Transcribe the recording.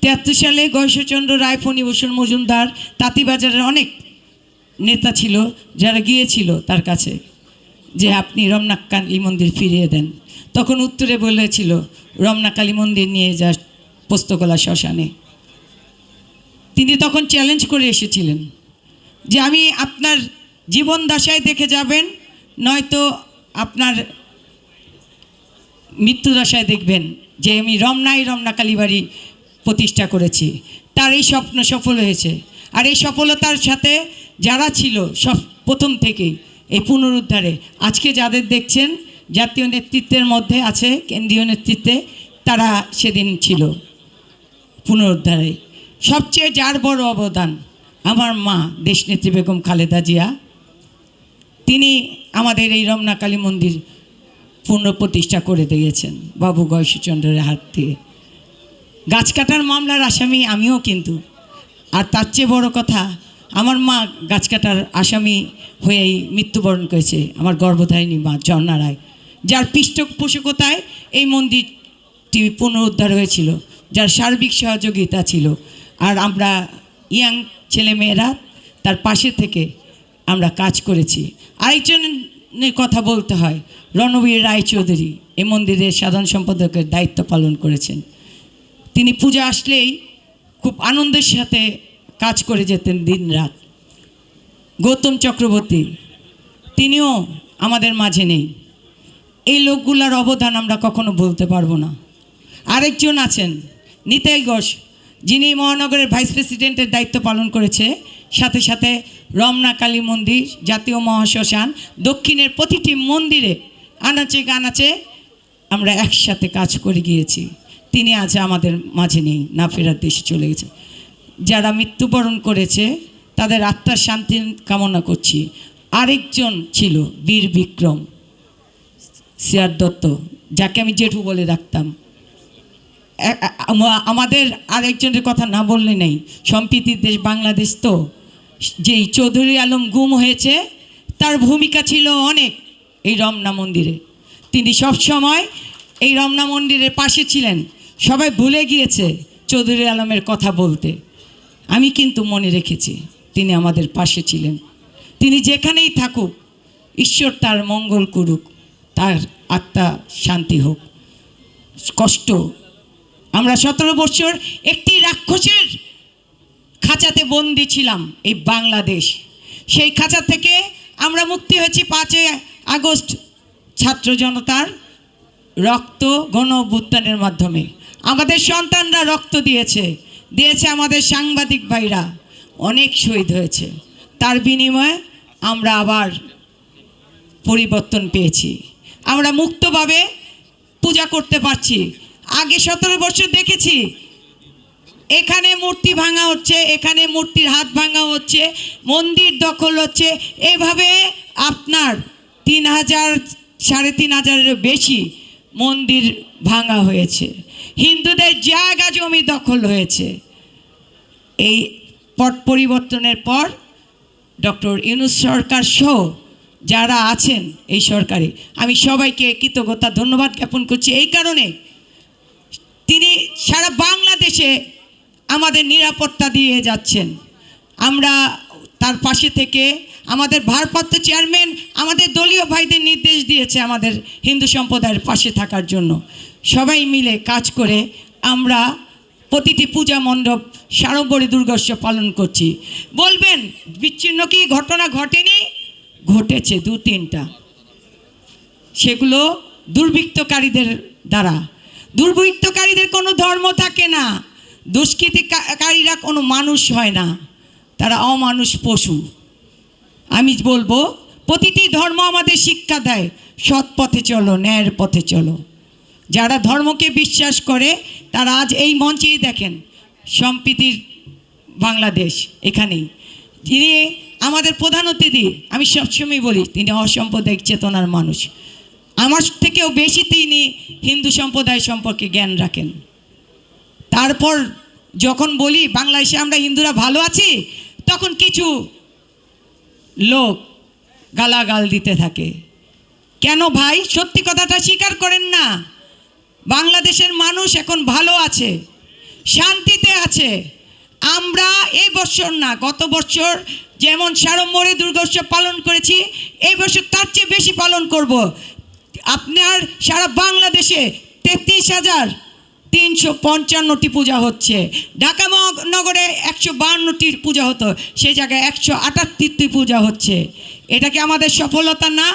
73 সালে গয়েশ্বরচন্দ্র রায়, ফণীভূষণ মজুমদার, তাঁতিবাজারের অনেক নেতা ছিল যারা গিয়েছিল তার কাছে যে আপনি রমনা কালী মন্দির ফিরিয়ে দেন। তখন উত্তরে বলেছিল রমনা কালী মন্দির নিয়ে যা পোস্তগোলা শ্মশানে। তিনি তখন চ্যালেঞ্জ করে এসেছিলেন যে আমি আপনার জীবন দশায় দেখে যাবেন, নয়তো আপনার মৃত্যু দশায় দেখবেন যে আমি রমনা কালীবাড়ি প্রতিষ্ঠা করেছি। তার এই স্বপ্ন সফল হয়েছে। আর এই সফলতার সাথে যারা ছিল সব প্রথম থেকেই এই পুনরুদ্ধারে, আজকে যাদের দেখছেন জাতীয় নেতৃত্বের মধ্যে আছে, কেন্দ্রীয় নেতৃত্বে, তারা সেদিন ছিল পুনরুদ্ধারে। সবচেয়ে যার বড় অবদান আমার মা দেশনেত্রী বেগম খালেদা জিয়া। তিনি আমাদের এই রমনা কালী মন্দির পুনঃপ্রতিষ্ঠা করে দিয়েছেন বাবু গয়েশ্বরচন্দ্রের হাত দিয়ে। গাছ কাটার মামলার আসামি আমিও কিন্তু। আর তার চেয়ে বড় কথা, আমার মা গাছ কাটার আসামি হয়েই মৃত্যুবরণ করেছে, আমার গর্ভধারিণী মা ঝর্ণা রায়, যার পৃষ্ঠপোষকতায় এই মন্দিরটি পুনরুদ্ধার হয়েছিল, যার সার্বিক সহযোগিতা ছিল। আর আমরা ইয়াং ছেলেমেয়েরা তার পাশে থেকে আমরা কাজ করেছি। আরেকজনের কথা বলতে হয়, রণবীর রায়চৌধুরী এই মন্দিরের সাধারণ সম্পাদকের দায়িত্ব পালন করেছেন। তিনি পূজা আসলেই খুব আনন্দের সাথে কাজ করে যেতেন দিন রাত। গৌতম চক্রবর্তী, তিনিও আমাদের মাঝে নেই। এই লোকগুলার অবদান আমরা কখনো বলতে পারবো না। আরেকজন আছেন নিতাই ঘোষ, যিনি মহানগরের ভাইস প্রেসিডেন্টের দায়িত্ব পালন করেছে, সাথে সাথে রমনা কালী মন্দির, জাতীয় মহাশ্মশান, দক্ষিণের প্রতিটি মন্দিরে আনাচে কানাচে আমরা একসাথে কাজ করে গিয়েছি। তিনি আজ আমাদের মাঝে নেই, না ফেরার দেশে চলে গেছে। যারা মৃত্যুবরণ করেছে তাদের আত্মার শান্তি কামনা করছি। আরেকজন ছিল বীর বিক্রম সিআর দত্ত, যাকে আমি জেঠু বলে রাখতাম। আমাদের আরেকজনের কথা না বললে নেই, সম্প্রীতির দেশ বাংলাদেশ। তো যেই চৌধুরী আলম গুম হয়েছে, তার ভূমিকা ছিল অনেক এই রমনা মন্দিরে। তিনি সব সময় এই রমনা মন্দিরের পাশে ছিলেন। সবাই ভুলে গিয়েছে চৌধুরী আলমের কথা বলতে, আমি কিন্তু মনে রেখেছি তিনি আমাদের পাশে ছিলেন। তিনি যেখানেই থাকুক, ঈশ্বর তার মঙ্গল করুক, তার আত্মা শান্তি হোক। কষ্ট, আমরা 17 বছর একটি রাক্ষসের খাঁচাতে বন্দি ছিলাম এই বাংলাদেশ। সেই খাঁচা থেকে আমরা মুক্তি হয়েছি 5 আগস্ট ছাত্র জনতার রক্ত গণ অভ্যুত্থানের মাধ্যমে। আমাদের সন্তানরা রক্ত দিয়েছে আমাদের সাংবাদিক ভাইরা, অনেক শহীদ হয়েছে। তার বিনিময়ে আমরা আবার পরিবর্তন পেয়েছি, আমরা মুক্তভাবে পূজা করতে পারছি। আগে 17 বছর দেখেছি এখানে মূর্তি ভাঙা হচ্ছে, এখানে মূর্তির হাত ভাঙা হচ্ছে, মন্দির দখল হচ্ছে। এভাবে আপনার 3000 3500-এরও বেশি মন্দির ভাঙা হয়েছে, হিন্দুদের জায়গা জমি দখল হয়েছে। এই পট পরিবর্তনের পর ডক্টর ইউনূস সরকার সহ যারা আছেন এই সরকারে, আমি সবাইকে কৃতজ্ঞতা ধন্যবাদ জ্ঞাপন করছি। এই কারণে তিনি সারা বাংলাদেশে আমাদের নিরাপত্তা দিয়ে যাচ্ছেন। আমরা তার পাশে থেকে আমাদের ভারপ্রাপ্ত চেয়ারম্যান আমাদের দলীয় ভাইদের নির্দেশ দিয়েছে আমাদের হিন্দু সম্প্রদায়ের পাশে থাকার জন্য। সবাই মিলে কাজ করে আমরা প্রতিটি পূজা মণ্ডপ সাড়ম্বরে দুর্গোৎসব পালন করছি। বলবেন বিচ্ছিন্ন কি ঘটনা ঘটেনি? ঘটেছে 2-3টা। সেগুলো দুর্বৃত্তকারীদের দ্বারা। দুর্বৃত্তকারীদের কোনো ধর্ম থাকে না, দুষ্কৃতিকারীরা কোনো মানুষ হয় না, তারা অমানুষ পশু। আমি বলবো প্রতিটি ধর্ম আমাদের শিক্ষা দেয়, সৎ পথে চলো, ন্যায়ের পথে চলো। যারা ধর্মকে বিশ্বাস করে তারা আজ এই মঞ্চেই দেখেন সম্প্রীতির বাংলাদেশ, এখানেই যিনি আমাদের প্রধান অতিথি। আমি সবসময় বলি তিনি অসাম্প্রদায়িক চেতনার মানুষ, আমার থেকেও বেশি তিনি হিন্দু সম্প্রদায় সম্পর্কে জ্ঞান রাখেন। তারপর যখন বলি বাংলাদেশে আমরা হিন্দুরা ভালো আছি, তখন কিছু লোক গালাগাল দিতে থাকে। কেন ভাই, সত্যি কথাটা স্বীকার করেন না? বাংলাদেশের মানুষ এখন ভালো আছে, শান্তিতে আছে। আমরা এই বছর না, গত বছর যেমন সাড়ম্বরে দুর্গোৎসব পালন করেছি, এই বছর তার চেয়ে বেশি পালন করব। আপনার সারা বাংলাদেশে 33,355টি পূজা হচ্ছে। ঢাকা মহানগরে 152টির পূজা হতো, সেই জায়গায় 178টি পূজা হচ্ছে। এটা কি আমাদের সফলতা না?